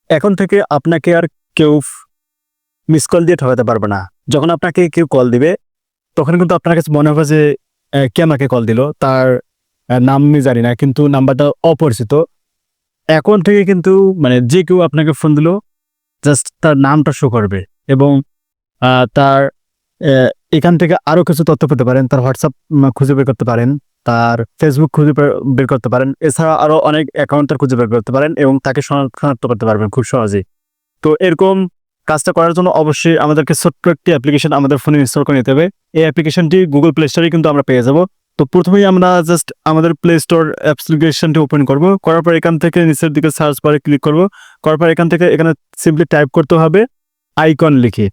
এখন থেকে আপনাকে আর কেউ মিস কল দিয়ে ঠকাতে পারবে না। যখন আপনাকে কেউ কল দিবে তখন কিন্তু আপনার কাছে মনে হবে যে কে আমাকে কল দিল, তার নাম আমি জানি না কিন্তু নাম্বারটা অপরিচিত। এখন থেকে কিন্তু মানে যে কেউ আপনাকে ফোন দিল জাস্ট তার নামটা শো করবে এবং তার এখান থেকে আরো কিছু তথ্য পেতে পারেন। তার হোয়াটসঅ্যাপ খুঁজে বের করতে পারেন, তার ফেসবুক খুঁজে বের করতে পারেন, এছাড়া আরো অনেক অ্যাকাউন্ট খুঁজে বের করতে পারেন এবং তাকে শনাক্ত করতে পারবেন খুব সহজেই। তো এরকম কাজটা করার জন্য অবশ্যই আমাদেরকে ছোট্ট একটি অ্যাপ্লিকেশন আমাদের ফোনে ইনস্টল করে নিতে হবে। এই অ্যাপ্লিকেশনটি গুগল প্লে স্টোরে কিন্তু আমরা পেয়ে যাব। তো প্রথমেই আমরা জাস্ট আমাদের প্লে স্টোর অ্যাপ্লিকেশনটি ওপেন করব। করার পর এখান থেকে নিচের দিকে সার্চ বারে ক্লিক করব। করার পর এখান থেকে এখানে সিম্পলি টাইপ করতে হবে আইকন লিখে।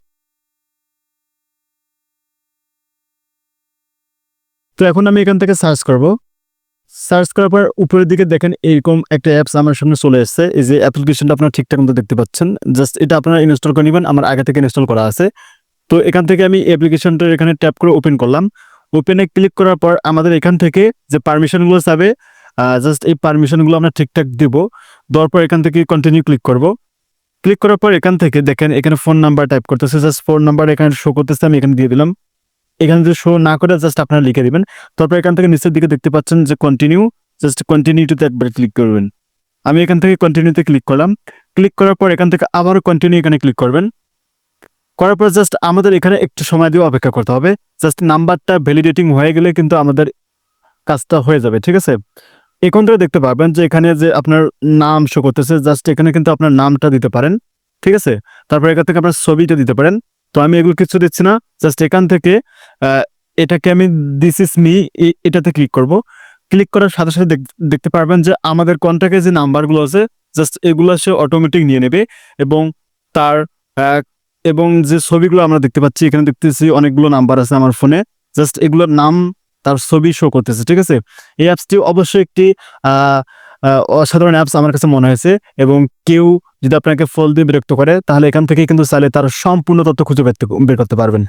তো এখন আমি এখান থেকে সার্চ করব। সার্চ করার পর উপরের দিকে দেখেন এরকম একটা অ্যাপস আমার সামনে চলে এসেছে। এই যে অ্যাপ্লিকেশনটা আপনারা ঠিকঠাক মতো দেখতে পাচ্ছেন, জাস্ট এটা আপনারা ইনস্টল করে নেবেন। আমার আগে থেকে ইনস্টল করা আছে। তো এখান থেকে আমি অ্যাপ্লিকেশনটার এখানে ট্যাপ করে ওপেন করলাম। ওপেনে ক্লিক করার পর আমাদের এখান থেকে যে পারমিশনগুলো চাবে জাস্ট এই পারমিশনগুলো আমরা ঠিকঠাক দেব। দেওয়ার পর এখান থেকে কন্টিনিউ ক্লিক করব। ক্লিক করার পর এখান থেকে দেখেন এখানে ফোন নাম্বার টাইপ করতেছে, জাস্ট ফোন নাম্বার এখানে শো করতেছে, আমি এখানে দিয়ে দিলাম। এখানে যদি শো না করে জাস্ট আপনারা লিখে দিবেন। তারপর এখান থেকে নিচের দিকে দেখতে পাচ্ছেন যে কন্টিনিউ, জাস্ট কন্টিনিউতে একবার ক্লিক করবেন। আমি এখান থেকে কন্টিনিউতে ক্লিক করলাম। ক্লিক করার পর এখান থেকে আবারও কন্টিনিউ এখানে ক্লিক করবেন। করার পর জাস্ট আমাদের এখানে একটু সময় দিয়ে অপেক্ষা করতে হবে। জাস্ট নাম্বারটা ভ্যালিডেটিং হয়ে গেলে কিন্তু আমাদের কাজটা হয়ে যাবে, ঠিক আছে? এখন থেকে দেখতে পারবেন যে এখানে যে আপনার নাম শো করতেছে, জাস্ট এখানে কিন্তু আপনার নামটা দিতে পারেন, ঠিক আছে? তারপর এখান থেকে আপনার ছবিটা দিতে পারেন। তো আমি এগুলো কিছু দিচ্ছি না, জাস্ট এখান থেকে এটাকে আমি দিস ইজ মি এটাতে ক্লিক করব। ক্লিক করার সাথে সাথে দেখতে পারবেন যে আমাদের কন্ট্যাক্টে যে নাম্বারগুলো আছে জাস্ট এগুলো সে অটোমেটিক নিয়ে নেবে এবং তার এবং যে ছবিগুলো আমরা দেখতে পাচ্ছি এখানে দেখতেছি অনেকগুলো নাম্বার আছে আমার ফোনে, জাস্ট এগুলোর নাম তার ছবি শো করতেছে, ঠিক আছে? এই অ্যাপসটি অবশ্যই একটি অসাধারণ অ্যাপস আমার কাছে মনে হয়েছে এবং কেউ যদি আপনাকে ফল দিয়ে বিরক্ত করে তাহলে এখান থেকে কিন্তু চাইলে তার সম্পূর্ণ তথ্য খুঁজে বের করতে পারবেন।